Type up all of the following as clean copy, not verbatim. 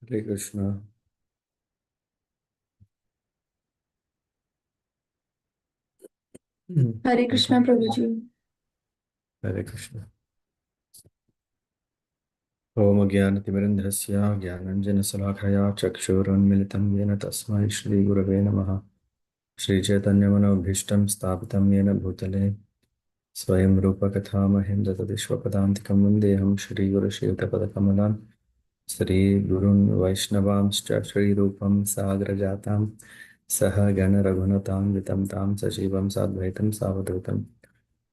Hare Krishna. हरे Hare Krishna प्रभु Krishna. जी। Hare Krishna. Om Jnanatimirandhasya Jnananjanasalakaya Chakshurunmilitam Yena Tasmai Shri Gurave Namaha. Shri Chaitanya Manobhishtam Sthapitam Yena Bhutale Swayam Rupa Kathamahim Datadishwapadantikam Vandeham Shri Guru Shivatapadakamalam Shri Gurun Vaishnavamscha Shri Rupam Sagrajatam Saha Gana Raghunatam Vitam Tam Sajivam Sadvaitam Savadhutam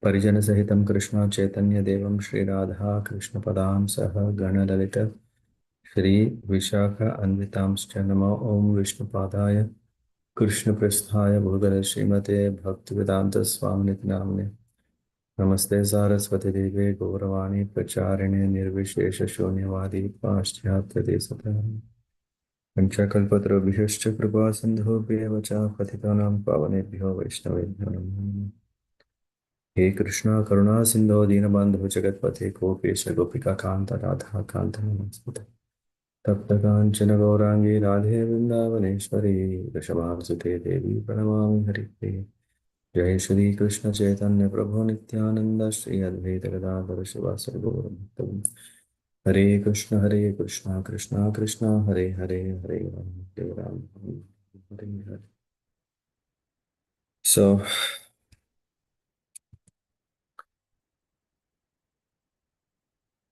परिजन सहितं कृष्ण चैतन्य देवं श्री राधा कृष्ण पदां सह गण ललित श्री विशाख अन्वितांश्च नमो ओम विष्णुपादाय कृष्ण पृष्ठाय भूतले श्रीमते भक्तिवेदांत स्वामिनित नामने नमस्ते सारस्वती देवे गौरवाणी प्रचारिणे निर्विशेष शून्यवादी पाश्चात्य देशतः पंचकल्पतरुभ्यश्च कृपा सिन्धुभ्येव च पतितानां पावनेभ्यो वैष्णवेभ्यो नमो नमः। हे कृष्णा करुणा सिंधु दीनबंधु जगतपते गोपेश गोपिका कांत राधा कांत नमस्ते तप्त कांचन गौरांगी राधे वृंदावनेश्वरी वृषभानुसुते देवी प्रणमामि हरिप्रिये जय श्री कृष्ण चैतन्य प्रभु नित्यानंद श्री अद्वैत गदाधर शिवासरि गौरभक्तवृंद हरे Krishna Krishna Krishna Hare Hare Hare Ram Hare Hare. So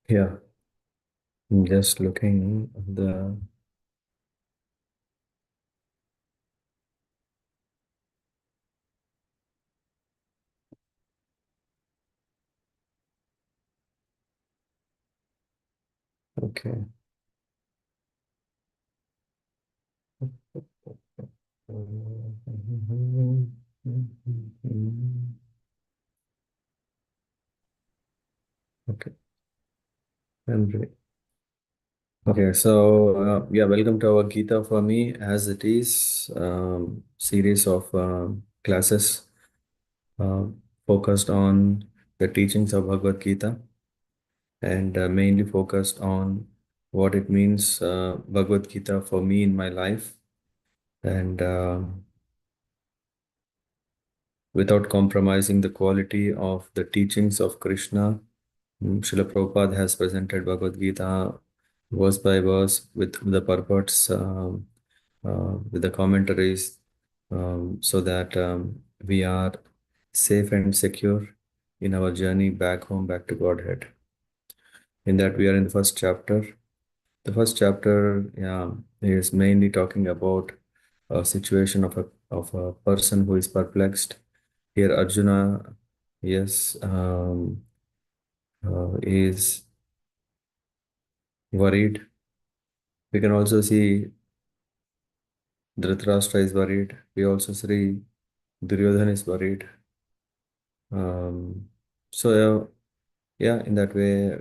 yeah, I'm just looking at the okay. Okay, I'm ready. Okay, so yeah, welcome to our Gita for me as it is series of classes uh, focused on the teachings of Bhagavad Gita and mainly focused on what it means Bhagavad Gita for me in my life and without compromising the quality of the teachings of Krishna. Srila Prabhupada has presented Bhagavad Gita verse by verse with the purports, with the commentaries, so that we are safe and secure in our journey back home, back to Godhead. In that, we are in the first chapter. The first chapter, yeah, is mainly talking about a situation of a person who is perplexed. Here, Arjuna, yes, is worried. We can also see Dhritarashtra is worried. We also see Duryodhana is worried. Um, so yeah, in that way,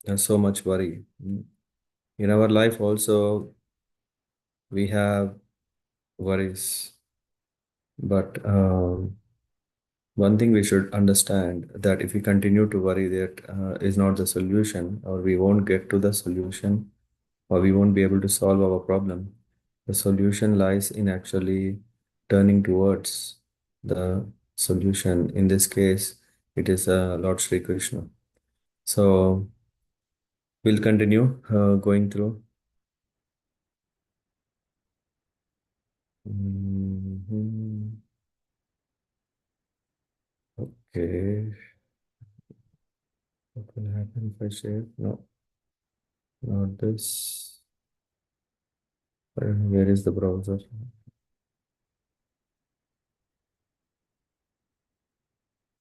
there's so much worry. In our life also, we have worries, but one thing we should understand that if we continue to worry, that is not the solution, or we won't get to the solution, or we won't be able to solve our problem. The solution lies in actually turning towards the solution. In this case, it is Lord Sri Krishna. So we'll continue going through. Mhm. Okay. What will happen if I share? No, not this. I don't know where is the browser.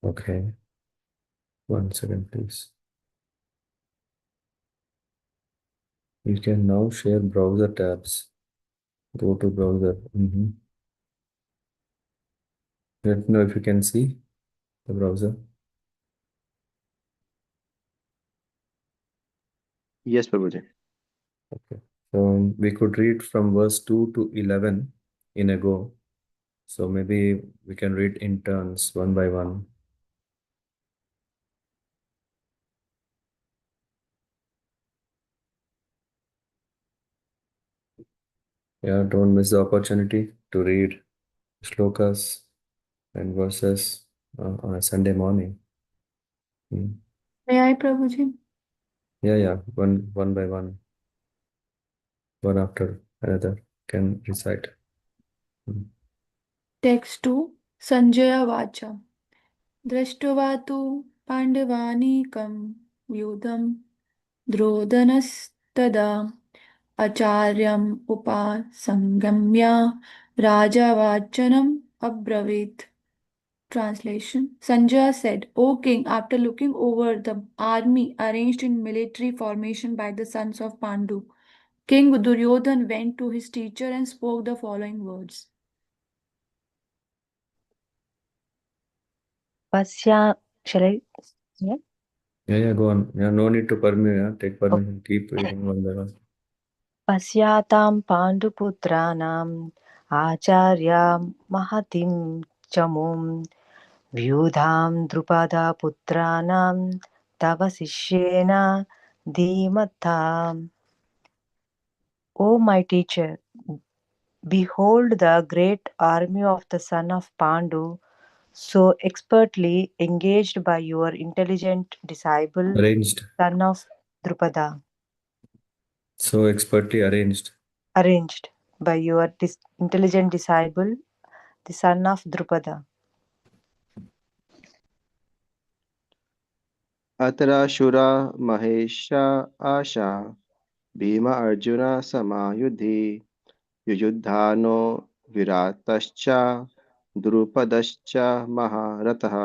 Okay, 1 second, please. You can now share browser tabs. Go to browser. Let me know if you can see the browser. Yes, Prabhuji. Okay. So we could read from verse 2 to 11 in a go. So maybe we can read in turns one by one. Yeah, don't miss the opportunity to read shlokas and verses on a Sunday morning. Mm. May I, Prabhuji? Yeah, one by one after another can recite. Mm. Text 2 Sanjaya Vacha Drashtva tu Pandavanekam Vyudham Drodhanastada Acharyam Upasangamya Rajavachanam Abravit. Translation Sanjaya said, O king, after looking over the army arranged in military formation by the sons of Pandu, King Duryodhan went to his teacher and spoke the following words. Shall I? Yeah. Yeah, go on. Yeah, no need to permit. Yeah, take permission. Keep reading one by one. पश्यातां पाण्डुपुत्राणाम् आचार्यां महतीं चमूं व्यूधां द्रुपदपुत्राणां तव शिष्येन धीमताम्. O my teacher, behold the great army of the son of Pandu, so expertly engaged by your intelligent disciple, Arranged. son of Drupada. So expertly arranged. Arranged by your intelligent disciple, the son of Drupada. अतराशुरा Mahesha Asha Bhim Arjun समायुधि युयुधानो विरातश्च द्रुपदश्च महारथः.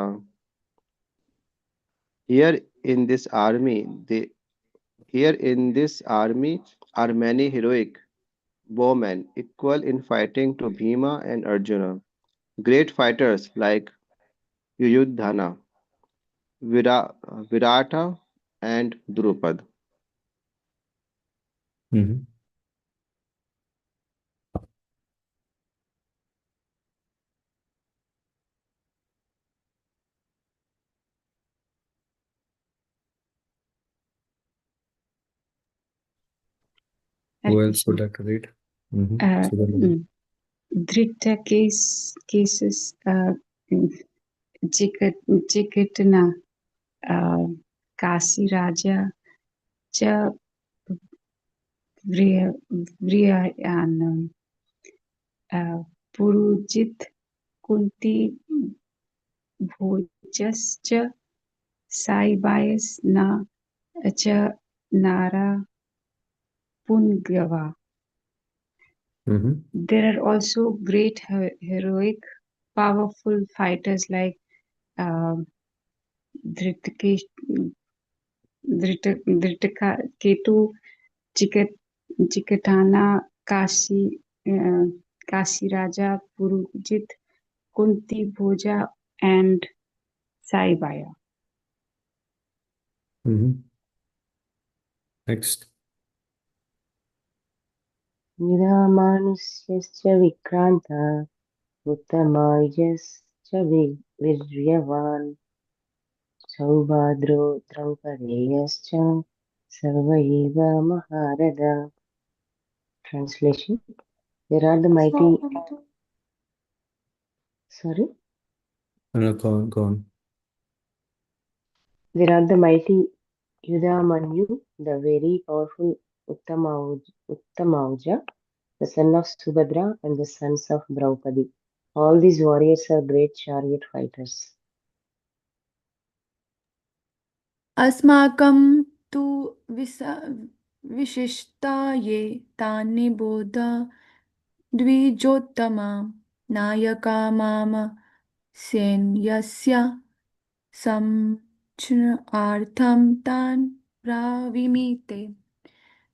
Here in this army, here in this army are many heroic bowmen, equal in fighting to Bhima and Arjuna. Great fighters like Yuyudhana, Virata, and Drupad. Mhm. Who else would like to read? Subhamani. Drita cases Jikatana Kasi Raja Cha Vriyanam Purujit Kunti Bhojascha Saibayas Na Cha Nara Pungava. Mhm. There are also great heroic, powerful fighters like um Dhritikesh, Ketu, Chikatana, Kasiraja, Purujit, Kunti Bhoja, and Saibaya. Mhm. Next. निरामानुष्यश्च विक्रान्त उत्तमायुजश्च वीर्यवान् सौभद्रो द्रौपदेयश्च सर्व एव महारथा. Translation: There are the mighty. Sorry. No, go on. There are the mighty Yudamanyu, the very powerful Uttamauja, the son of Subhadra, and the sons of Draupadi. All these warriors are great chariot fighters. अस्माकं तु विशिष्टा ये तानि बोध द्विजोत्तमा नायका माम सैन्यस्य संरक्षणार्थं तान् ब्रावीमि.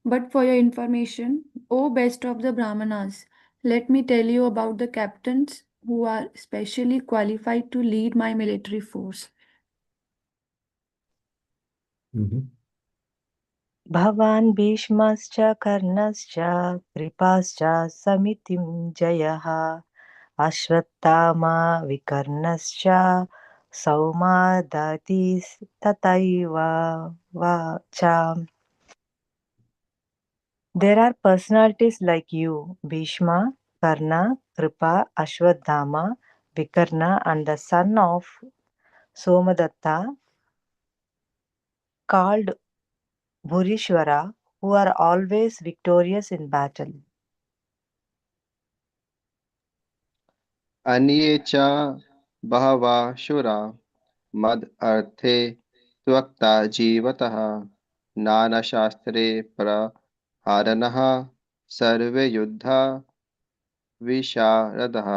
But for your information, O best of the Brahmanas, let me tell you about the captains who are specially qualified to lead my military force. Mhm. भवान् भीष्मश्च कर्णश्च कृपाश्च समितिं जयः अश्वत्थामा विकर्णश्च सौमादतिस्तथैव च. There are personalities like you, Bhishma, Karna, Kripa, Ashwadhama, Vikarna, and the son of Somadatta, called Bhurishwara, who are always victorious in battle. अन्ये च बहवः शूरा मद अर्थे त्वक्ता जीवतः नानाशास्त्रे प्रहारणः सर्वे युद्धा विशारदः.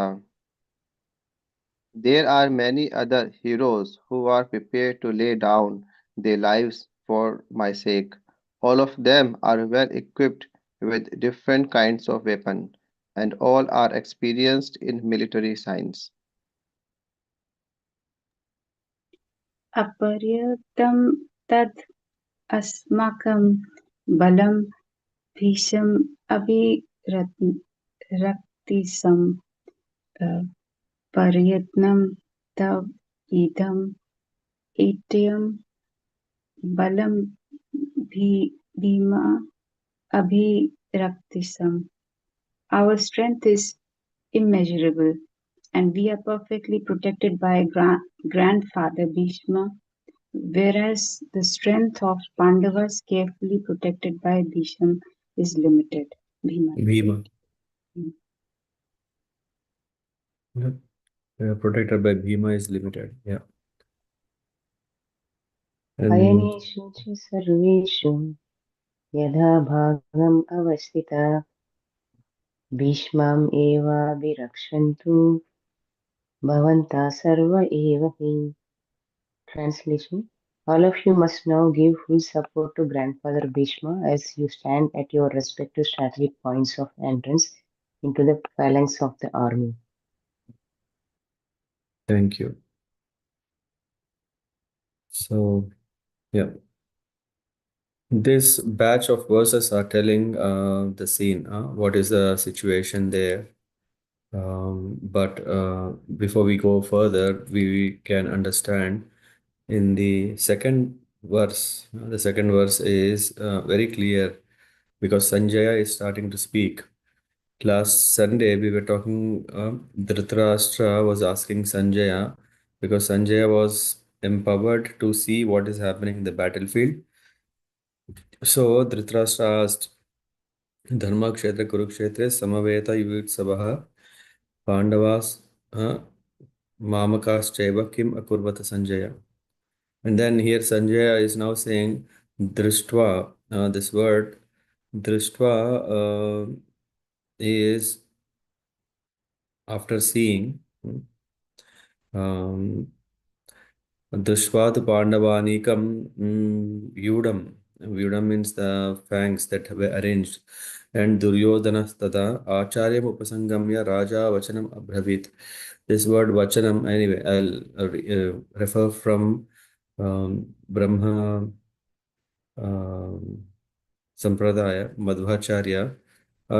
There are many other heroes who are prepared to lay down their lives for my sake. All of them are well equipped with different kinds of weapons, and all are experienced in military science. अपर्याप्तं तद् अस्माकं बलं भीषम् अभिरक्तिसं प्रयत्नं तव इदम् एत्यं बलं Bhima अभिरक्तिसम्. Our strength is immeasurable, and we are perfectly protected by grandfather Bhishma, whereas the strength of Pandavas carefully protected by Bhishma is limited. Bhima. Bhima. Mm. Yeah. Protected by Bhima is limited. Yeah. And अयनेषु च सर्वेषु यथा भागम् अवस्थिता भीष्माम् एवाभिरक्षन्तु भवन्तः सर्व एव हि. Translation: All of you must now give full support to Grandfather Bhishma as you stand at your respective strategic points of entrance into the phalanx of the army. thank you. So, yeah. This batch of verses are telling the scene, what is the situation there. But before we go further, we can understand in the second verse. The second verse is very clear because Sanjaya is starting to speak. Last Sunday, we were talking, Dhritarashtra was asking Sanjaya because Sanjaya was empowered to see what is happening in the battlefield. So Dhritarashtra asked, Dharmakshetra Kurukshetre Samaveta Yuvitsabha Pandavas Mamakaschaiva Kim Akurvata Sanjaya. And then here Sanjaya is now saying Drishtva. This word Drishtva is after seeing. Um, Drishvat Pandavanikam Vyudam. Vyudam means the fangs that were arranged. And Duryodhana Tada Acharyam Upasangamya Raja Vachanam Abhravit. This word Vachanam, anyway, I'll refer from Brahma Sampradaya, Madhvacharya.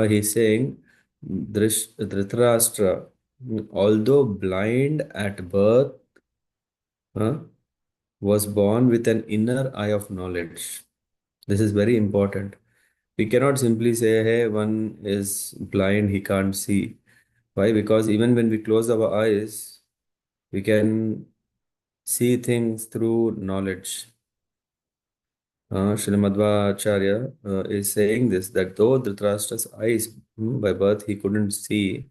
He's saying Dhritarashtra, although blind at birth, uh, was born with an inner eye of knowledge. This is very important. We cannot simply say, hey, one is blind, he can't see. Why? Because even when we close our eyes, we can see things through knowledge. Srila Madhvacharya is saying this, that though Dhritarashtra's eyes by birth he couldn't see,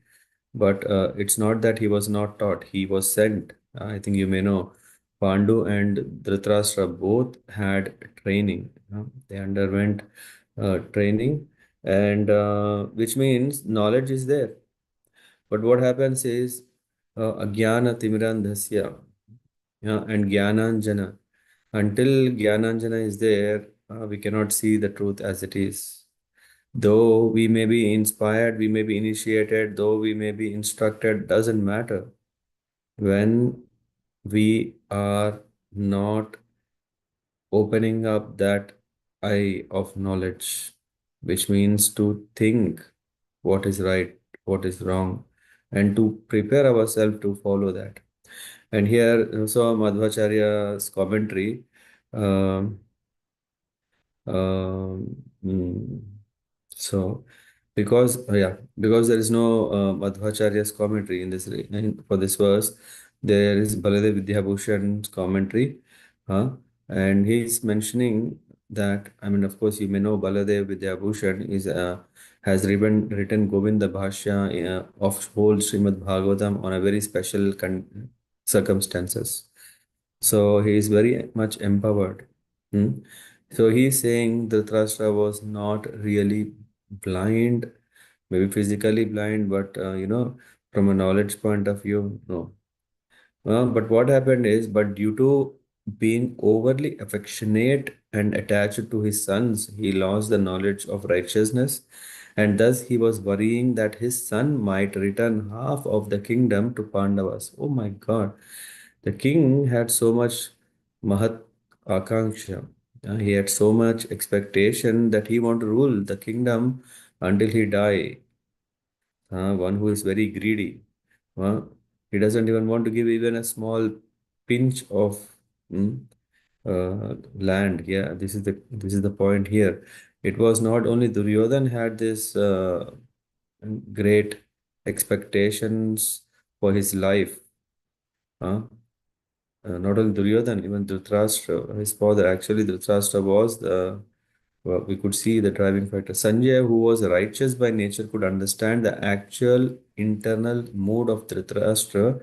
but it's not that he was not taught, he was sent. I think you may know Pandu and Dhritarashtra both had training. They underwent training, and which means knowledge is there. But what happens is Agyana Timirandhasya and Jnananjana. Until Jnananjana is there, we cannot see the truth as it is. Though we may be inspired, we may be initiated, though we may be instructed, doesn't matter. When we are not opening up that eye of knowledge, which means to think what is right, what is wrong, and to prepare ourselves to follow that. And here, so Madhvacharya's commentary. um, um, mm, So, because there is no Madhvacharya's commentary in for this verse, there is Baladev Vidyabhushan's commentary, huh? And he's mentioning that, I mean, of course, you may know Baladev Vidyabhushan is has written Govinda Bhashya of whole Srimad Bhagavatam on a very special circumstances. So he is very much empowered. Hmm? So he's saying Dhritarashtra was not really blind, maybe physically blind, but from a knowledge point of view, no. But what happened is, but due to being overly affectionate and attached to his sons, he lost the knowledge of righteousness, and thus he was worrying that his son might return half of the kingdom to Pandavas. Oh my God. The king had so much Mahat Akanksha. He had so much expectation that he want to rule the kingdom until he die. One who is very greedy. Uh, he doesn't even want to give even a small pinch of mm, land. Yeah, this is the point here. It was not only Duryodhan had this great expectations for his life. Uh, not only Duryodhan, even Dhritarashtra, his father. Actually, Dhritarashtra was we could see the driving factor. Sanjay, who was righteous by nature, could understand the actual internal mood of Dhritarashtra,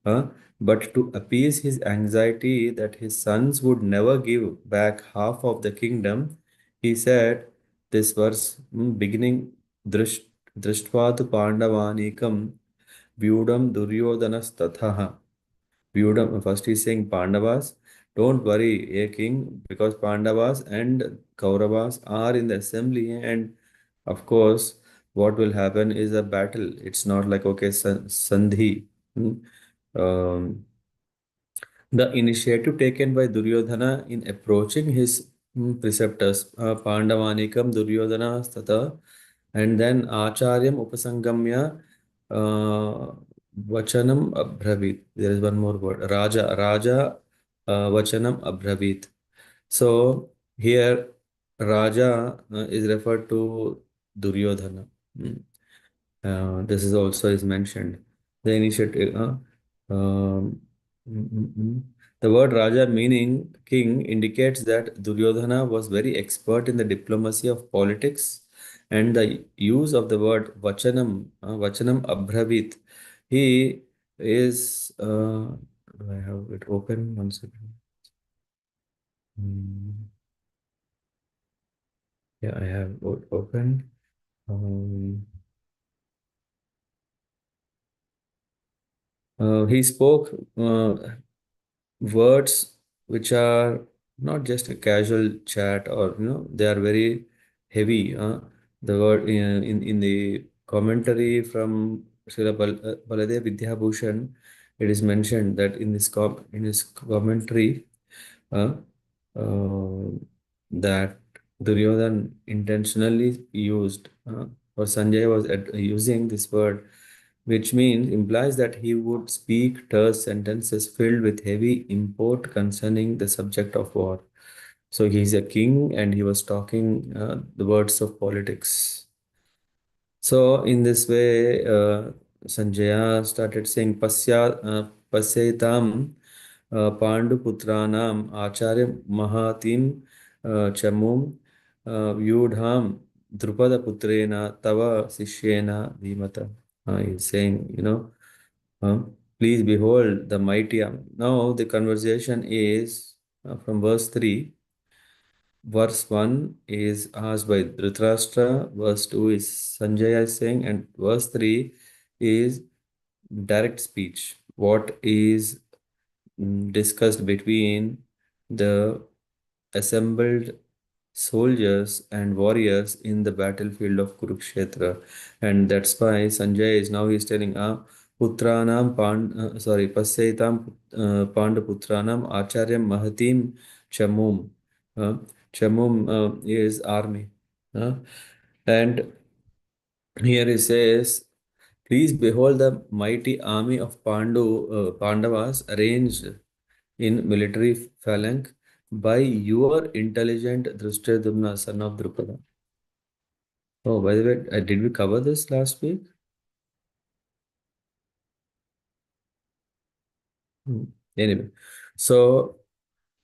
uh, but to appease his anxiety that his sons would never give back half of the kingdom, he said this verse beginning Drishtva tu Pandavanikam Vyudam Duryodanas Tatha. Vyudam, first he's saying Pandavas, don't worry, a king, because Pandavas and Kauravas are in the assembly, and of course, what will happen is a battle. It's not like, okay, Sandhi. Hmm. Um, the initiative taken by Duryodhana in approaching his preceptors, Pandavanikam Duryodhana Stata, and then Acharyam Upasangamya Vachanam Abhravit. There is one more word, Raja Vachanam Abhravit. So here Raja is referred to Duryodhana. Hmm. This is also is mentioned. The initiative. Mm, mm, mm. The word Raja meaning king indicates that Duryodhana was very expert in the diplomacy of politics, and the use of the word Vachanam Abhravit. He is. Do I have it open? One second. Mm, yeah, I have it open. Um, he spoke words which are not just a casual chat, or they are very heavy. The word in the commentary from Srila Baladev Vidyabhushan, it is mentioned that in his commentary, uh, uh, that Duryodhan intentionally used, or Sanjay was using this word, which means implies that he would speak terse sentences filled with heavy import concerning the subject of war. So he's a king and he was talking the words of politics. So in this way, Sanjaya started saying Pasyatam Pandu Putranam Acharya Mahatim Chamum Vyudham Drupada Putrena Tava Sishyena Dhimata. He's saying, uh, please behold the mighty. Now the conversation is from verse 3. Verse 1 is asked by Dhritarashtra, verse 2 is Sanjaya is saying, and verse 3 is direct speech. What is discussed between the assembled soldiers and warriors in the battlefield of Kurukshetra. And that's why Sanjay is now he's telling, Pasyaitam Pandaputranam Acharyam Mahatim Chamum. Uh, Chamum is army. Uh, and here he says, please behold the mighty army of Pandavas arranged in military phalanx by your intelligent Drishtadyumna, son of Drupada. Oh, by the way, did we cover this last week? Hmm. Anyway, so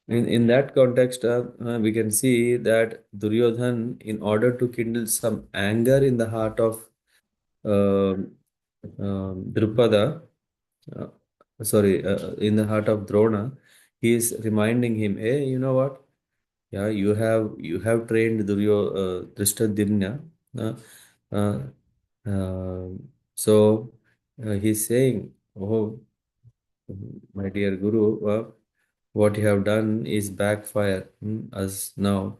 in that context, we can see that Duryodhan, in order to kindle some anger in the heart of um Drupada, uh, in the heart of Drona, he is reminding him, hey, you know what? Yeah, you have trained Drishtadyumna. Uh, uh, uh, so he's saying, oh, my dear Guru, what you have done is backfire us now.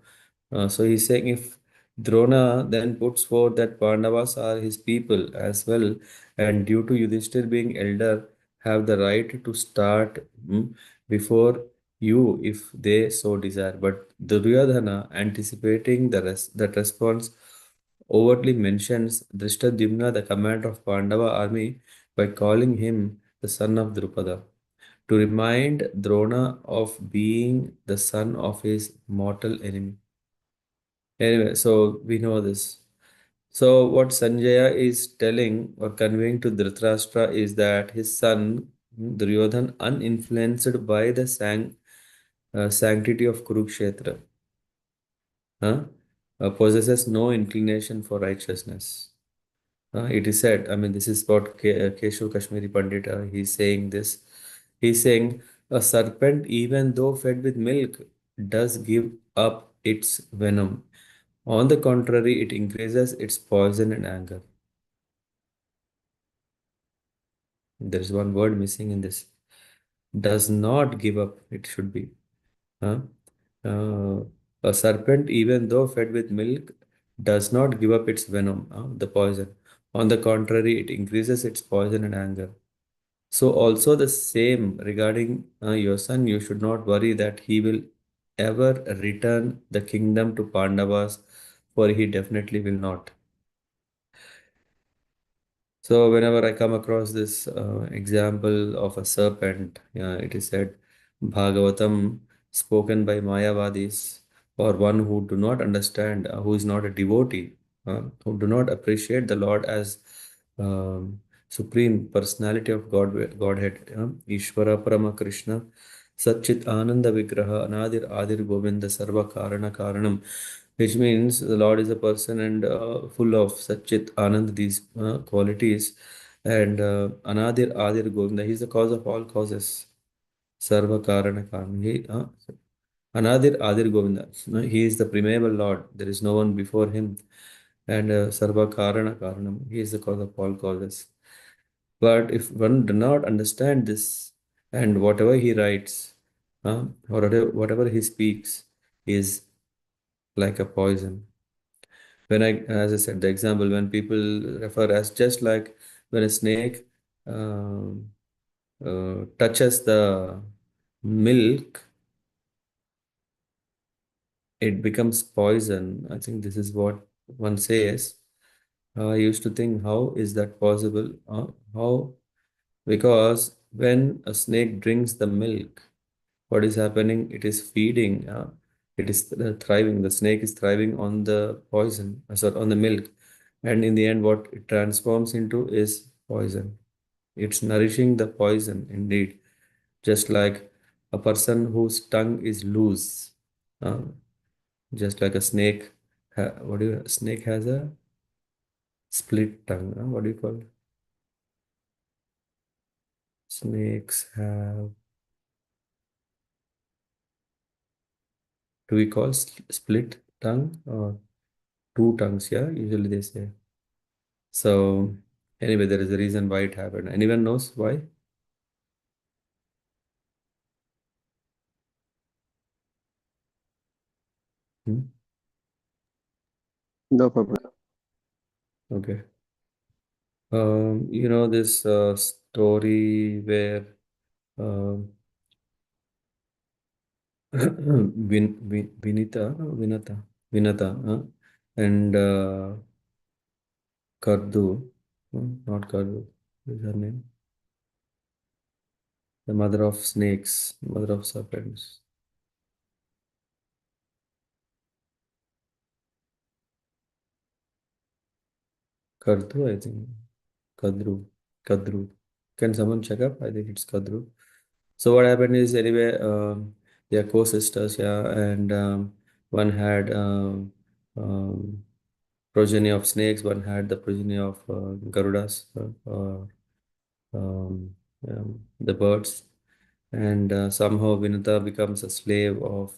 So he's saying if Drona then puts forth that Pandavas are his people as well, and due to Yudhishthir being elder, have the right to start before you if they so desire. But Duryodhana, anticipating that response, overtly mentions Drishtadyumna, the commander of Pandava army, by calling him the son of Drupada to remind Drona of being the son of his mortal enemy. Anyway, so we know this. So what Sanjaya is telling or conveying to Dhritarashtra is that his son Duryodhan, uninfluenced by the sanctity of Kurukshetra, huh, possesses no inclination for righteousness. It is said, I mean, this is what Keshav Kashmiri Pandit, he's saying this. He's saying, a serpent, even though fed with milk, does give up its venom. On the contrary, it increases its poison and anger. There is one word missing in this. Does not give up, it should be. Huh? Uh, a serpent, even though fed with milk, does not give up its venom, the poison. On the contrary, it increases its poison and anger. So also the same regarding your son, you should not worry that he will ever return the kingdom to Pandavas, for he definitely will not. So whenever I come across this example of a serpent, it is said Bhagavatam spoken by Mayavadis or one who do not understand, who is not a devotee, who do not appreciate the Lord as supreme personality of Godhead, Ishvara Parama Krishna, Satchit Ananda Vigraha, Anadir Adir Govinda Sarva Karana Karanam, which means the Lord is a person and full of Satchit Anand, these qualities, and Anadir Adir Govinda, he is the cause of all causes. Sarva Karana Karan. Anadir Adir Govinda. He is the primeval Lord. There is no one before him. And Sarva Karana Karanam. He is the cause of all causes. But if one do not understand this, and whatever he writes, or whatever he speaks, is like a poison. When I, as I said, the example when people refer as just like when a snake um touches the milk, it becomes poison. I think this is what one says. I used to think, how is that possible? How? Because when a snake drinks the milk, what is happening? It is feeding. It is thriving. The snake is thriving on the poison, sorry, on the milk, and in the end, what it transforms into is poison. It's nourishing the poison indeed, just like a person whose tongue is loose, uh, just like a snake. What do you? Snake has a split tongue. What do you call it? Snakes have. Do we call split tongue or two tongues? Yeah, usually they say. So anyway, there is a reason why it happened. Anyone knows why? Hmm? No problem. Okay. This story where um Vinita, no, Vinata, and Kardu, not Kardu, what is her name? The mother of snakes, mother of serpents. Kadru, I think. Kadru. Kadru. Can someone check up? I think it's Kadru. So what happened is anyway, they are co-sisters, yeah, and one had progeny of snakes, one had the progeny of Garudas, um, the birds, and somehow Vinata becomes a slave of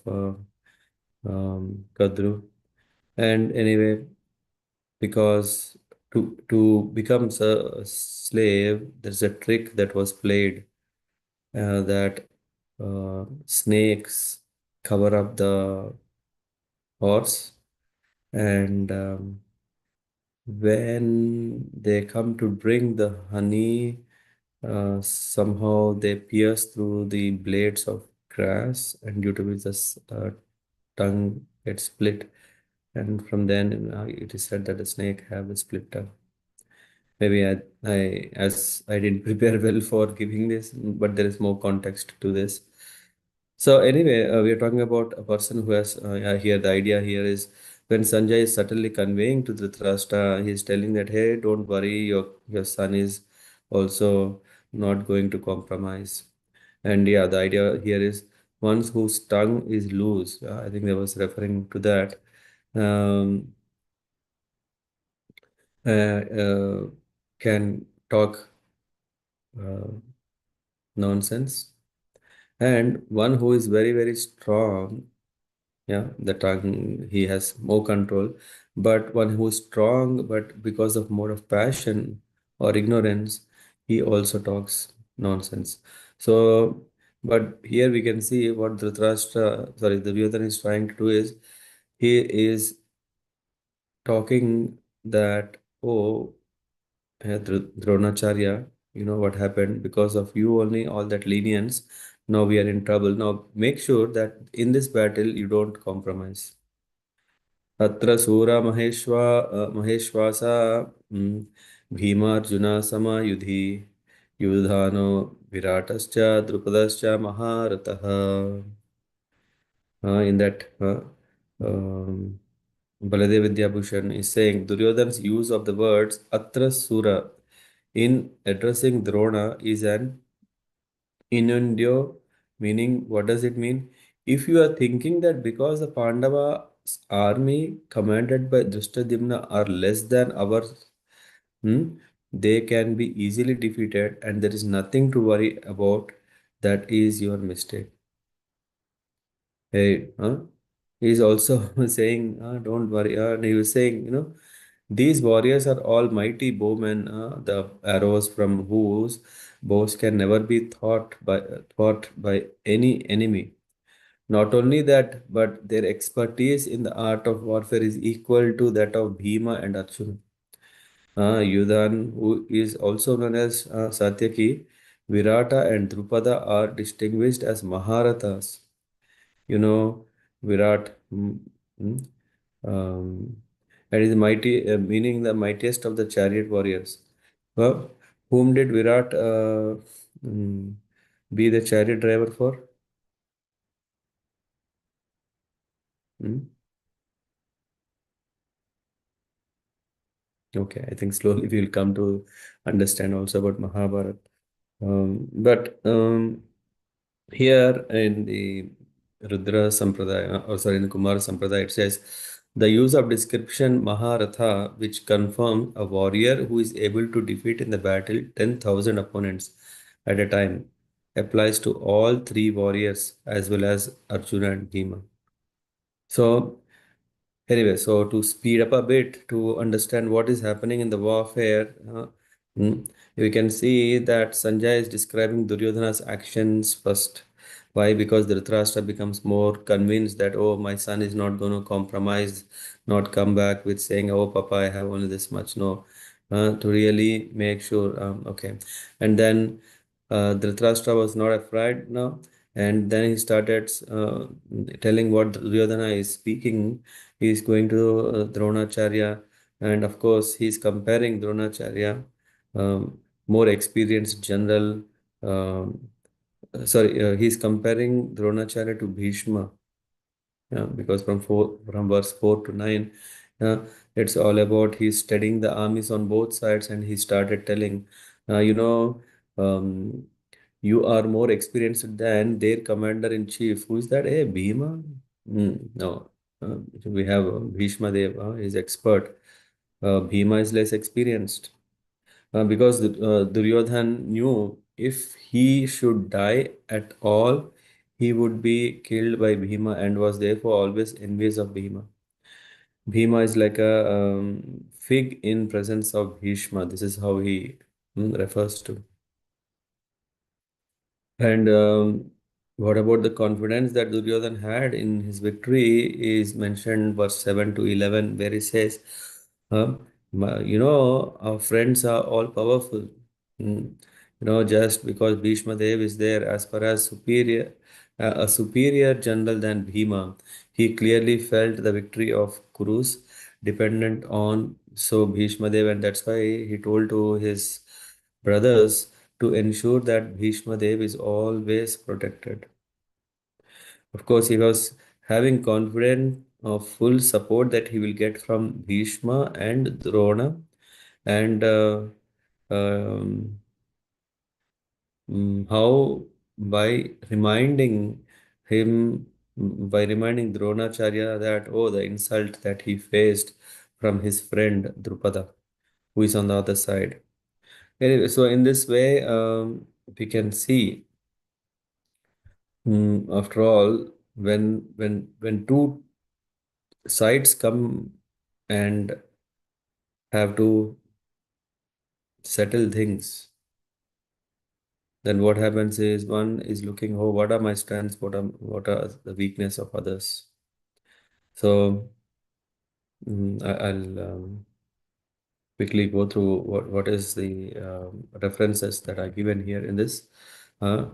Kadru. And anyway, because to become a slave, there's a trick that was played that snakes cover up the horse, and when they come to drink the honey, somehow they pierce through the blades of grass, and due to which the tongue gets split. And from then, it is said that the snake have a split tongue. Maybe as I didn't prepare well for giving this, but there is more context to this. So anyway, we are talking about a person who has here. The idea here is when Sanjay is subtly conveying to Dhritarashtra, he is telling that, hey, don't worry, your son is also not going to compromise. And yeah, the idea here is ones whose tongue is loose. I think they was referring to that. Um, can talk uh, nonsense, and one who is very very strong, yeah, the tongue, he has more control, but one who is strong but because of more of passion or ignorance, he also talks nonsense. So but here we can see what Dhritarashtra, sorry, Duryodhana is trying to do is he is talking that, oh, Dronacharya, you know what happened because of you only, all that lenience. Now we are in trouble. Now make sure that in this battle you don't compromise. Atra Sura Maheshwasa Bhimarjuna Samayudhi Yudhano Viratascha Drupadascha Maharataha. In that, Baladev Vidyabhushan is saying Duryodhana's use of the words Atra Sura in addressing Drona is an innuendo, meaning what does it mean? If you are thinking that because the Pandava's army commanded by Drishtadyumna are less than ours, they can be easily defeated and there is nothing to worry about, that is your mistake. Hey, he's also saying, don't worry. And he was saying, these warriors are all mighty bowmen, the arrows from whose bows can never be thought by any enemy. Not only that, but their expertise in the art of warfare is equal to that of Bhima and Arjuna. Yudhan, who is also known as Satyaki, Virata and Drupada are distinguished as Maharathas. You know, Virat, mm, um, and is mighty, meaning the mightiest of the chariot warriors. Well, whom did Virat mm, be the chariot driver for? Hmm? Okay, I think slowly we'll come to understand also about Mahabharata. But here in the Rudra Sampradaya, or sorry, in the Kumara Sampradaya, it says the use of description Maharatha, which confirms a warrior who is able to defeat in the battle 10,000 opponents at a time, applies to all three warriors as well as Arjuna and Bhima. So anyway, so to speed up a bit to understand what is happening in the warfare, we can see that Sanjay is describing Duryodhana's actions first. Why? Because Dhritarashtra becomes more convinced that, oh, my son is not going to compromise, not come back with saying, oh, Papa, I have only this much. No, to really make sure, okay. And then Dhritarashtra was not afraid now. And then he started telling what Duryodhana is speaking. He is going to Dronacharya, and of course, he is comparing Dronacharya, more experienced general. He is comparing Dronacharya to Bhishma, yeah, because from verse 4 to 9, Uh, it's all about he's studying the armies on both sides, and he started telling, you know, um, you are more experienced than their commander in chief. Who is that? Hey, Bhima? No, we have Bhishma Dev. He's expert. Bhima is less experienced. Because Duryodhan knew if he should die at all, he would be killed by Bhima and was therefore always envious of Bhima. Bhima is like a fig in presence of Bhishma. This is how he refers to. And what about the confidence that Duryodhan had in his victory is mentioned verse 7 to 11, where he says, our friends are all powerful. Mm. Just because Bhishma Dev is there as far as a superior general than Bhima, he clearly felt the victory of Kurus dependent on so Bhishma Dev, and that's why he told to his brothers to ensure that Bhishma Dev is always protected. Of course, he was having confidence of full support that he will get from Bhishma and Drona, and um, how by reminding him, by reminding Dronacharya that, oh, the insult that he faced from his friend Drupada, who is on the other side. Anyway, so in this way, we can see. After all, when two sides come and have to settle things, then what happens is one is looking, oh, what are my strengths? What are the weakness of others? So I'll quickly go through what is the references that are given here in this uh,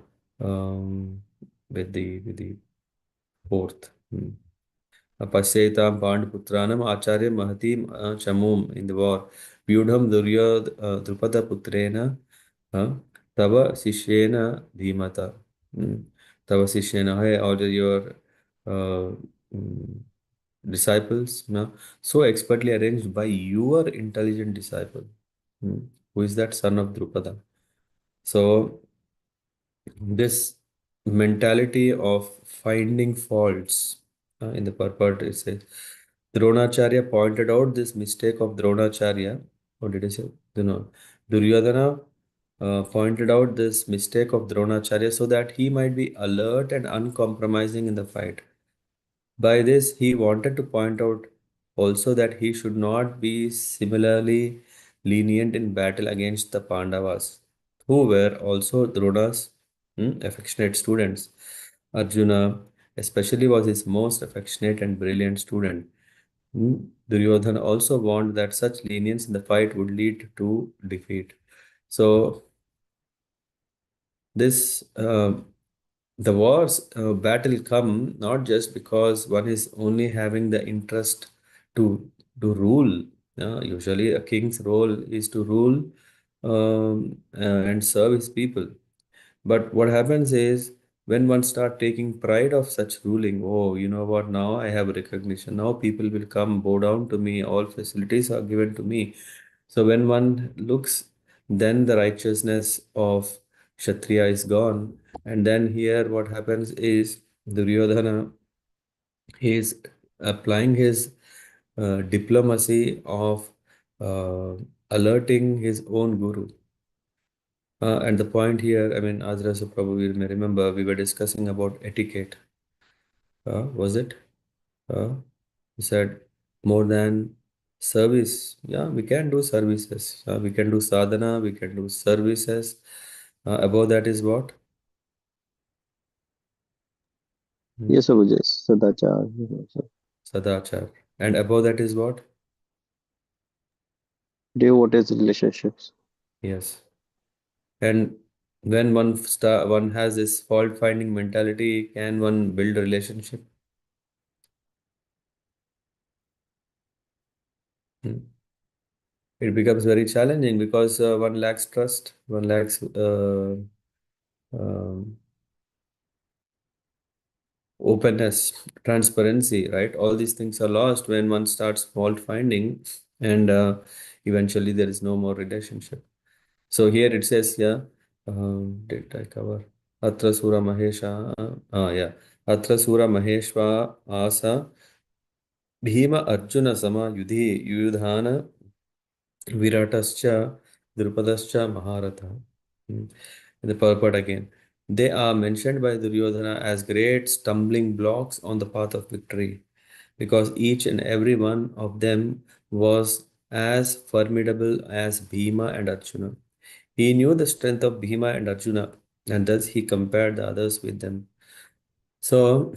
um, with the fourth. Pasyetam Panduputranam Acharya Mahatim Chamum in the war. Vyudham Drupada Putrena uh, Tava Sishyena Dhimata. Mm. Tava Sishyena, hey, order your uh, mm, disciples, no? So expertly arranged by your intelligent disciple. Who is that son of Drupada? So this mentality of finding faults in the purport, it says Dronacharya pointed out this mistake of Dronacharya. What did I say? No, Duryodhana pointed out this mistake of Dronacharya so that he might be alert and uncompromising in the fight. By this, he wanted to point out also that he should not be similarly lenient in battle against the Pandavas, who were also Drona's affectionate students. Arjuna, especially, was his most affectionate and brilliant student. Duryodhana also warned that such lenience in the fight would lead to defeat. So, this the wars battle come not just because one is only having the interest to rule. Usually, a king's role is to rule and serve his people. But what happens is when one start taking pride of such ruling, oh, you know what? Now I have recognition. Now people will come bow down to me. All facilities are given to me. So when one looks, then the righteousness of Kshatriya is gone. And then here what happens is Duryodhana is applying his diplomacy of uh, alerting his own guru. And the point here, I mean, as Rasa probably may remember, we were discussing about etiquette. Was it? We said more than service. Yeah, we can do services. We can do sadhana, we can do services. Above that is what? Hmm. Yes, Abujay. Sadachar. Sadachar. And above that is what? Devotees relationships. Yes. And when one has this fault finding mentality, can one build a relationship? Hmm. It becomes very challenging because one lacks trust, one lacks um, openness, transparency, right? All these things are lost when one starts fault finding, and eventually there is no more relationship. So here it says, yeah, did I cover? Atra Sura Mahesha, yeah. Atra Sura Maheshwa Asa Bhima Arjuna Sama Yudhi Yudhana Viratascha Drupadascha Maharatha. Hmm. The purport again. They are mentioned by Duryodhana as great stumbling blocks on the path of victory, because each and every one of them was as formidable as Bhima and Arjuna. He knew the strength of Bhima and Arjuna, and thus he compared the others with them. So,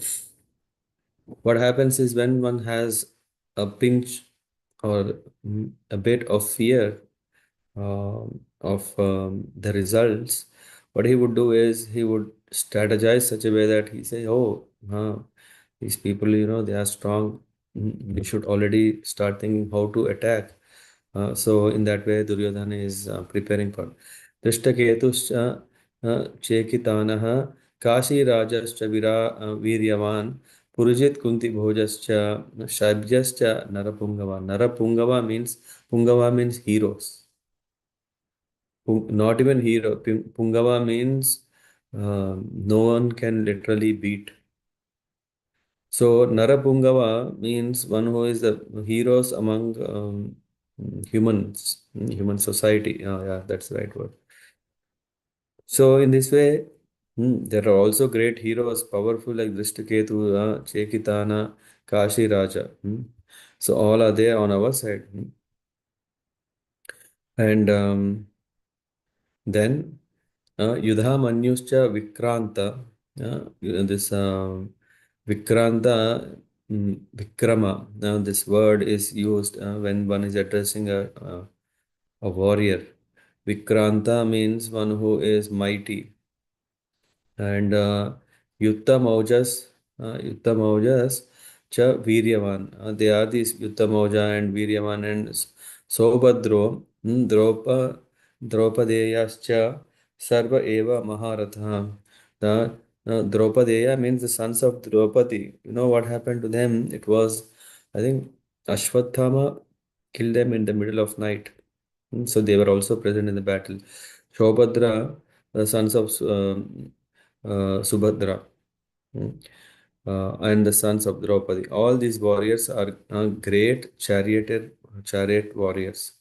what happens is when one has a pinch or a bit of fear of the results, what he would do is he would strategize such a way that he say, "Oh, these people, they are strong. We should already start thinking how to attack." So in that way, Duryodhana is preparing for Drishtaketuscha Chekitanaha Kashirajascha Viryavan Purujit Kunti Bhojascha Shabjascha Narapungava. Narapungava means Pungava means heroes. Not even hero. Pungava means no one can literally beat. So Narapungava means one who is the heroes among humans, human society. Yeah, that's the right word. So in this way, there are also great heroes, powerful like Drishtaketu, Chekitana, Kashi Raja. So all are there on our side. And then Yudhamanyuscha Vikranta, this Vikranta, Vikrama. Now this word is used when one is addressing a warrior. Vikranta means one who is mighty. And Yutta Maujas cha Viryavan. They are these Yutta Mauja and Viryavan and Sobhadro, Draupadeyascha Sarva Eva Maharatha. The Draupadeya means the sons of Draupadi. You know what happened to them? It was, I think, Ashwathama killed them in the middle of night. So they were also present in the battle. Shobhadra, the sons of Subhadra, mm, and the sons of Draupadi. All these warriors are great chariot warriors.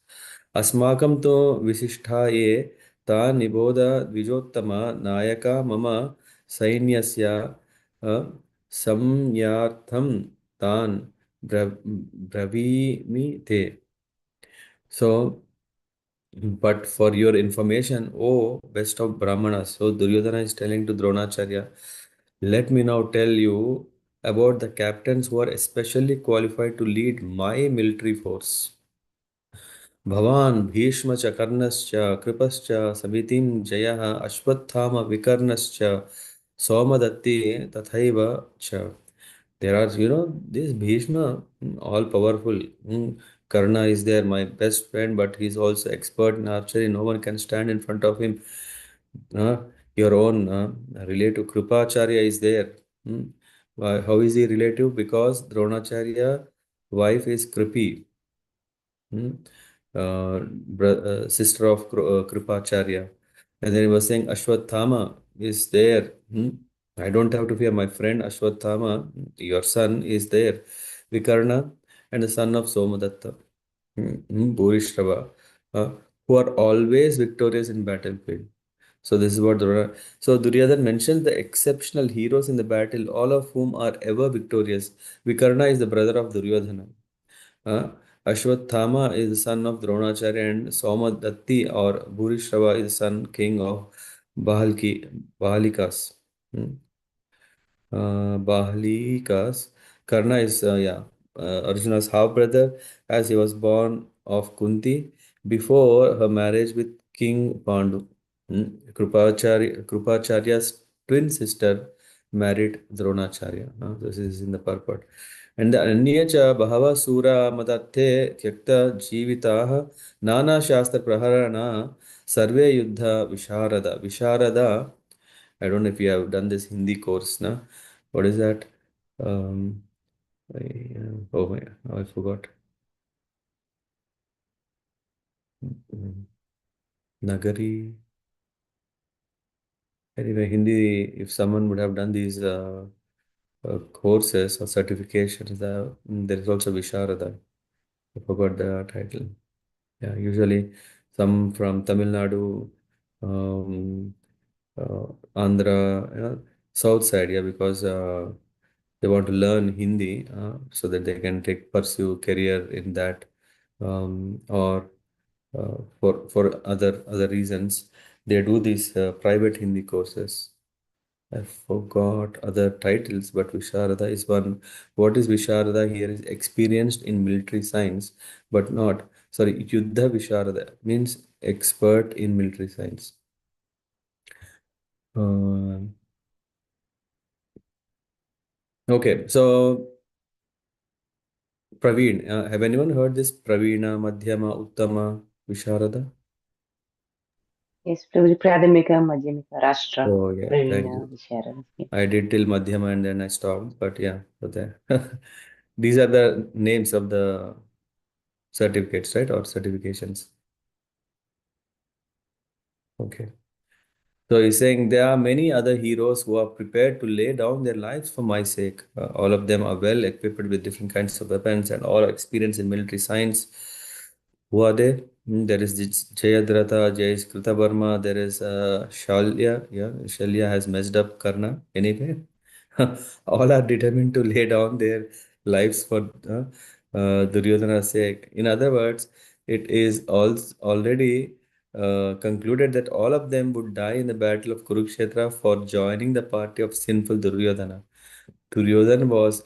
Asmakam to visishta ye ta niboda dvijottama nayaka mama sainyasya uh, samyartham tan bravimi te. So, but for your information, oh best of Brahmanas, so Duryodhana is telling to Dronacharya, let me now tell you about the captains who are especially qualified to lead my military force. भवान् भीष्म च कर्णश्च कृपश्च समितिं जयः अश्वत्थाम विकर्णश्च सोमदत्ति तथैव च. There are, this Bhishma, all powerful. Karna is there, my best friend, but he's also expert in archery. No one can stand in front of him. Uh, your own relative Kripacharya is there. How is he relative? Because Dronacharya wife is Kripi. Hmm? Sister of Kripacharya. And then he was saying Ashwathama is there. I don't have to fear my friend Ashwathama, your son is there. Vikarna and the son of Somadatta, Bhurishrava, uh, who are always victorious in battlefield. So this is what So Duryodhana mentions the exceptional heroes in the battle, all of whom are ever victorious. Vikarna is the brother of Duryodhana. Uh, Ashwathama is the son of Dronacharya, and Somadatti or Bhurishrava is the son king of Bahalikas. Hmm. Bahalikas. Karna is Arjuna's half brother, as he was born of Kunti before her marriage with King Pandu. Krupacharya's twin sister married Dronacharya. This is in the purport. And the अन्ये च बहवः सूरा मदर्थे त्यक्त जीविताः नानाशास्त्र प्रहरणा सर्वे युद्ध विशारदा. I don't know if you have done this Hindi course, na? What is that? Um, oh my, I forgot. Mm, Nagari. Anyway, Hindi, if someone would have done these courses or certifications, there is also Visharada. I forgot the title. Yeah, usually some from Tamil Nadu, um, Andhra, south side, yeah, because they want to learn Hindi so that they can pursue career in that, or for other reasons, they do these private Hindi courses. I forgot other titles, but Visharada is one. What is Visharada here is experienced in military science, but not, sorry, Yuddha Visharada means expert in military science. Um, okay, so Praveen, have anyone heard this Praveena, Madhyama, Uttama, Visharada? Yes, Pradhamika, Madhyamika, Rashtra, Oh, yeah, thank Pravina, you. Visharada. I did till Madhyama and then I stopped, but yeah, so there. These are the names of the certificates, right? Or certifications. Okay. So he's saying there are many other heroes who are prepared to lay down their lives for my sake. All of them are well equipped with different kinds of weapons and all are experienced in military science. Who are they? There is Jayadratha, Jay is Kritavarma, there is Shalya. Yeah, Shalya has messed up Karna anyway. All are determined to lay down their lives for Duryodhana's sake. In other words, it is already concluded that all of them would die in the battle of Kurukshetra for joining the party of sinful Duryodhana. Duryodhana was,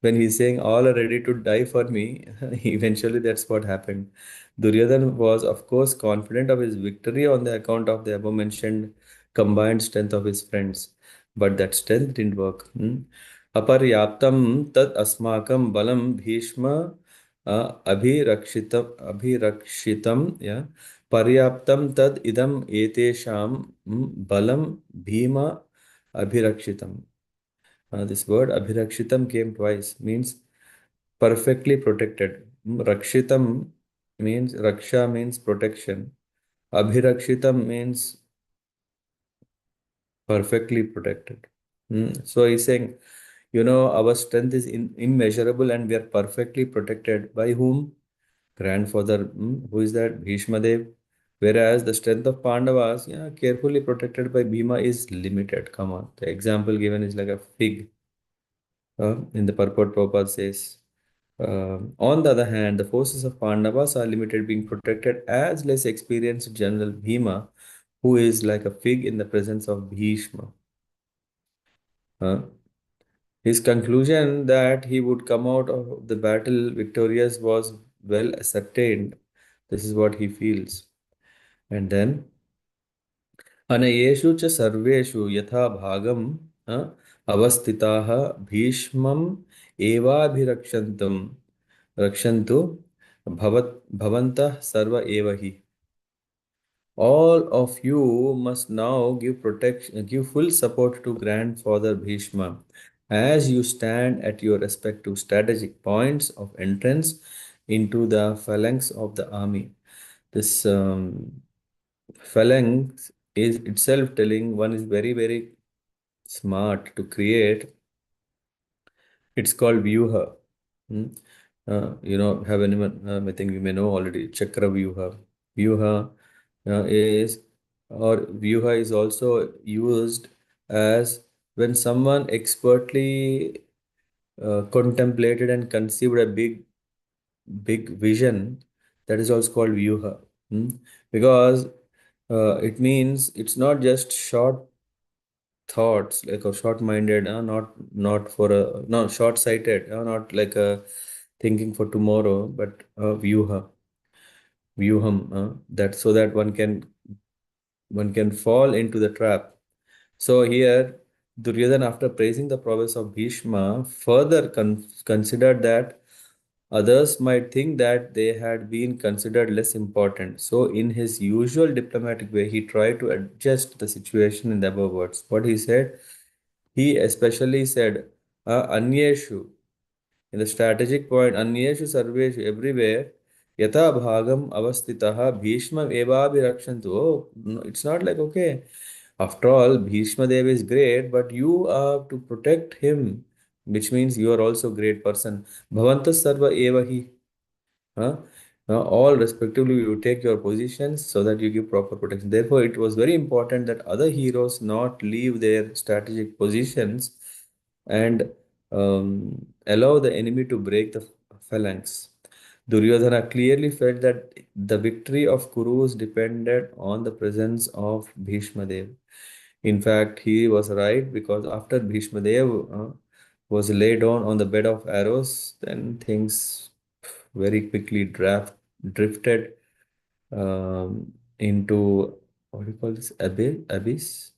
when he's saying all are ready to die for me, eventually that's what happened. Duryodhana was, of course, confident of his victory on the account of the above mentioned combined strength of his friends. But that strength didn't work. Aparyaptam tad asmakam balam bhishma abhirakshitam, yeah. Paryaptam tad idam etesham balam bhima abhirakshitam. This word abhirakshitam came twice, means perfectly protected. Rakshitam means, raksha means protection. Abhirakshitam means perfectly protected. So he's saying, our strength is immeasurable and we are perfectly protected. By whom? Grandfather. Who is that? Bhishma Dev. Whereas the strength of Pandavas, yeah, carefully protected by Bhima is limited. Come on. The example given is like a fig. In the purport, Prabhupada says, on the other hand, the forces of Pandavas are limited, being protected as less experienced General Bhima, who is like a fig in the presence of Bhishma. Uh, his conclusion that he would come out of the battle victorious was well ascertained. This is what he feels. And then, अनयेषु च सर्वेषु यथा भागम अवस्थिताः भीष्मम् एवाभिरक्षन्तम् रक्षन्तु भवन्तः सर्व एव हि. All of you must now give full support to Grandfather Bhishma as you stand at your respective strategic points of entrance into the phalanx of the army. This phalanx is itself telling one is very, very smart to create. It's called Vyuha. Hmm? Have anyone, I think you may know already, Chakra Vyuha. Vyuha Vyuha is also used as when someone expertly contemplated and conceived a big vision, that is also called Vyuha. Hmm? Because it means it's not just short thoughts like a short-minded, not for a no short-sighted, not like a thinking for tomorrow, but vyuham, that so that one can fall into the trap. So here, Duryodhana, after praising the prowess of Bhishma, further considered that others might think that they had been considered less important. So, in his usual diplomatic way, he tried to adjust the situation in the above words. What he said, He especially said, Anyeshu, in the strategic point, Anyeshu Sarveshu, everywhere, Yatha Bhagam Avastitaha Bhishma Evabhirakshantu. Oh, no, it's not like, okay, after all, Bhishma Dev is great, but you are to protect him, which means you are also a great person. Bhavantas Sarva Evahi. Huh? All respectively, you take your positions so that you give proper protection. Therefore, it was very important that other heroes not leave their strategic positions and allow the enemy to break the phalanx. Duryodhana clearly felt that the victory of Kurus depended on the presence of Bhishma Dev. In fact, he was right because after Bhishma Dev was laid down on the bed of arrows, then things very quickly drifted into what do you call this abyss?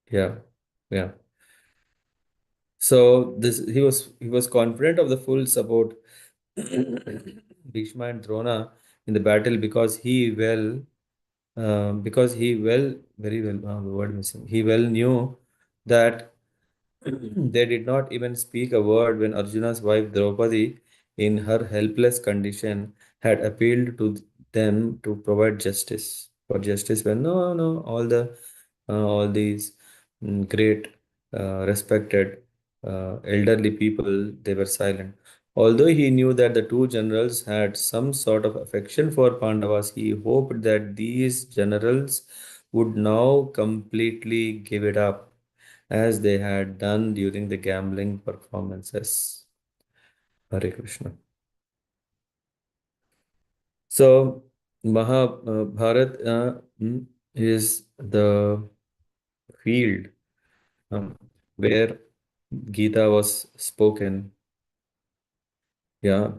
Yeah, yeah. So this he was confident of the full support Bhishma and Drona in the battle because he well very well the word missing he well knew that they did not even speak a word when Arjuna's wife Draupadi, in her helpless condition, had appealed to them to provide justice. For justice, when no, no, all these great, respected, elderly people, they were silent. Although he knew that the two generals had some sort of affection for Pandavas, he hoped that these generals would now completely give it up as they had done during the gambling performances. Hare Krishna. So, Mahabharat is the field where Gita was spoken. Yeah,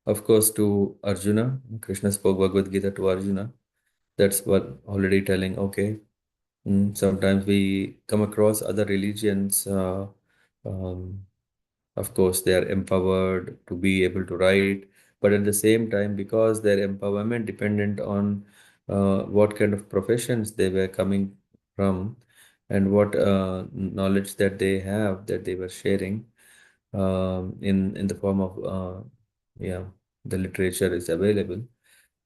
of course, to Arjuna. Krishna spoke Bhagavad Gita to Arjuna. That's what already telling, okay. Sometimes we come across other religions. Um, Of course, they are empowered to be able to write, but at the same time, because their empowerment dependent on what kind of professions they were coming from and what knowledge that they have that they were sharing in the form of yeah, the literature is available.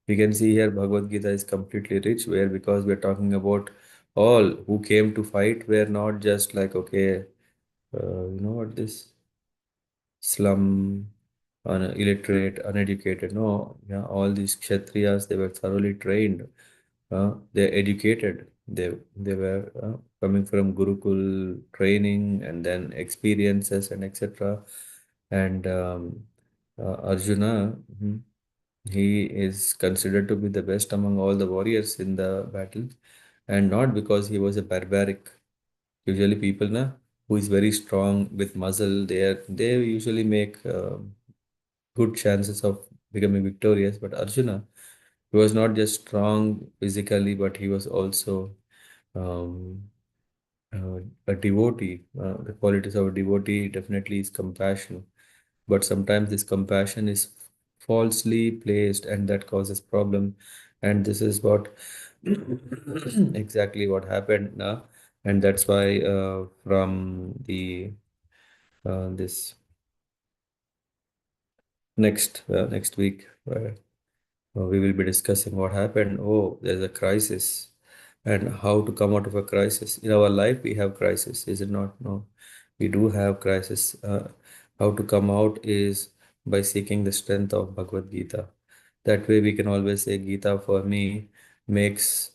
We can see here Bhagavad Gita is completely rich where because we're talking about all who came to fight were not just like okay, you know what this slum, illiterate, uneducated. No, yeah, all these kshatriyas, they were thoroughly trained. They're educated. They were coming from Gurukul training and then experiences and etc. And Arjuna, he is considered to be the best among all the warriors in the battle, and not because he was a barbaric. Usually, people na who is very strong with muscle, they usually make good chances of becoming victorious. But Arjuna, he was not just strong physically, but he was also um, a devotee. The qualities of a devotee definitely is compassion, but sometimes this compassion is falsely placed, and that causes problem. And this is what exactly what happened now, and that's why from the this next week. We will be discussing what happened. Oh, there's a crisis and how to come out of a crisis. In our life, we have crisis, is it not? No, we do have crisis. How to come out is by seeking the strength of Bhagavad Gita. That way, we can always say, Gita for me makes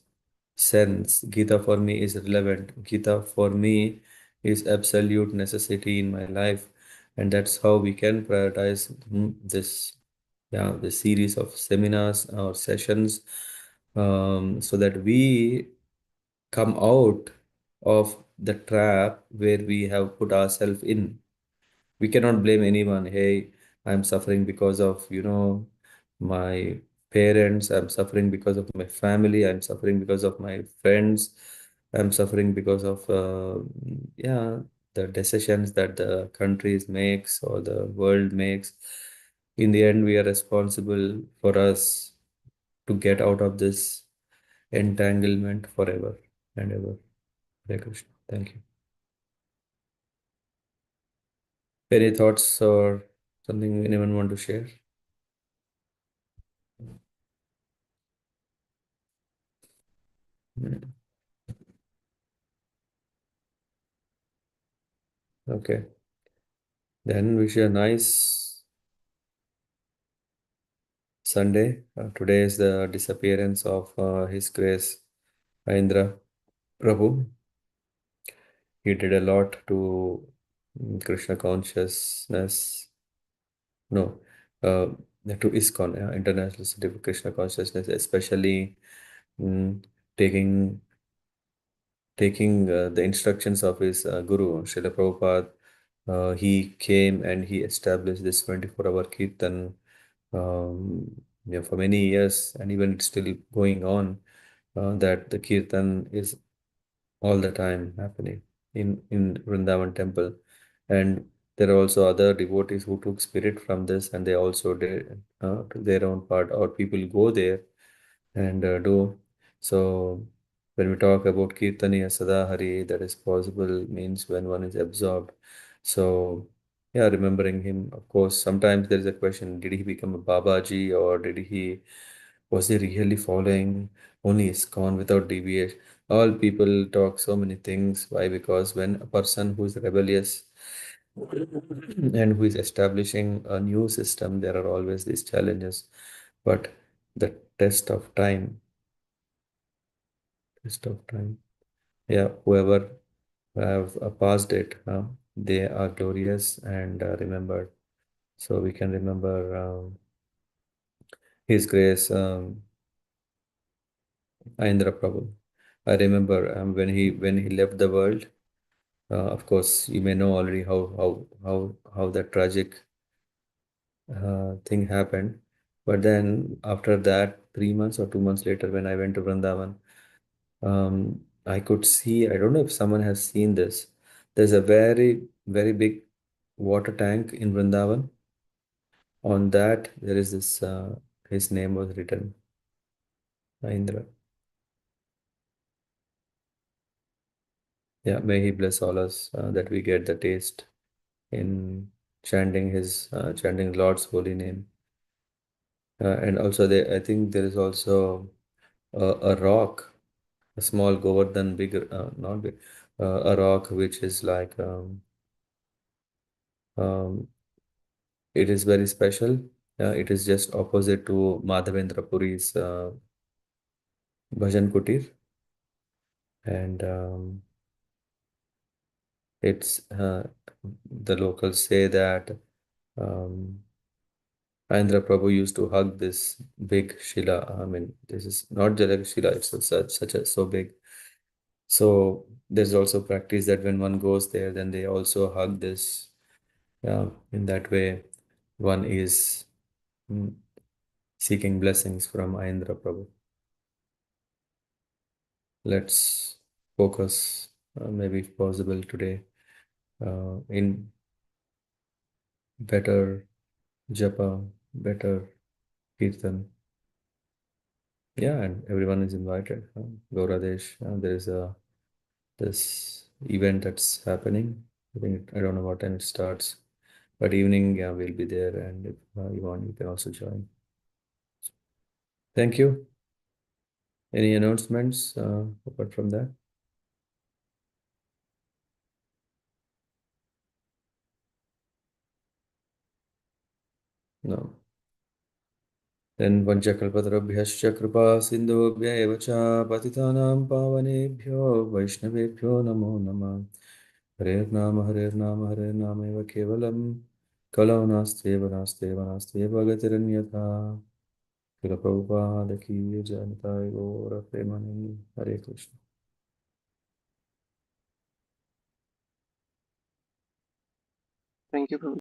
sense. Gita for me is relevant. Gita for me is absolute necessity in my life. And that's how we can prioritize this yeah, the series of seminars or sessions so that we come out of the trap where we have put ourselves in. We cannot blame anyone. Hey, I'm suffering because of, my parents. I'm suffering because of my family. I'm suffering because of my friends. I'm suffering because of, yeah, the decisions that the countries makes or the world makes. In the end, we are responsible for us. to get out of this entanglement forever and ever. Hare Krishna. Thank you. Any thoughts or something anyone want to share? Hmm. Okay. Then wish you a nice Sunday. Today is the disappearance of His Grace Indra Prabhu. He did a lot to Krishna consciousness. No, uh, to ISKCON, International City for Krishna Consciousness, especially mm, taking the instructions of his guru, Srila Prabhupada. He came and he established this 24-hour Kirtan for many years, and even it's still going on. That the Kirtan is all the time happening in Vrindavan temple, and there are also other devotees who took spirit from this, and they also did to their own part, or people go there and do. So when we talk about Kirtaniya Sadahari, that is possible means when one is absorbed. So yeah, remembering him, of course, sometimes there is a question, did he become a Babaji, or was he really following only ISKCON without deviation? All people talk so many things. Why? Because when a person who is rebellious and who is establishing a new system, there are always these challenges. But the test of time, test of time. Yeah, whoever have passed it, they are glorious and remembered. So we can remember His Grace Indra Prabhu. I remember when he left the world. Of course, you may know already how that tragic thing happened. But then after that, 3 months or 2 months later, when I went to Vrindavan, I could see. I don't know if someone has seen this. There's a very big water tank in Vrindavan. On that, there is this. His name was written, Indra. Yeah, may he bless all us that we get the taste in chanting Lord's holy name. And also, I think there is also a rock, a small Govardhan, bigger, not big, a rock which is like, um, it is very special. It is just opposite to Madhavendra Puri's Bhajan Kutir. And the locals say that um, Andhra Prabhu used to hug this big Shila. I mean, this is not just like Shila, it's so big. So there's also practice that when one goes there, then they also hug this. In that way, one is mm, seeking blessings from Indra Prabhu. Let's focus, maybe if possible today, in better japa, better kirtan. Yeah, and everyone is invited. Gauradesh, there is this event that's happening. I don't know what time it starts, but evening, yeah, we'll be there, and if you want, you can also join. Thank you. Any announcements apart from that? No. Then Vanchakalpatarabhyascha Kripa Sindhubhya Evacha Patitanam Pavanebhyo Vaishnavebhyo Namo Namah. Hare Nama Eva Kevalam Kalau Nasteva Nasteva Nasteva Gatiranyatha. Srila Prabhupada Ki Jai Nitai Gaura Premanandi. Hare Krishna. Thank you, Prabhu.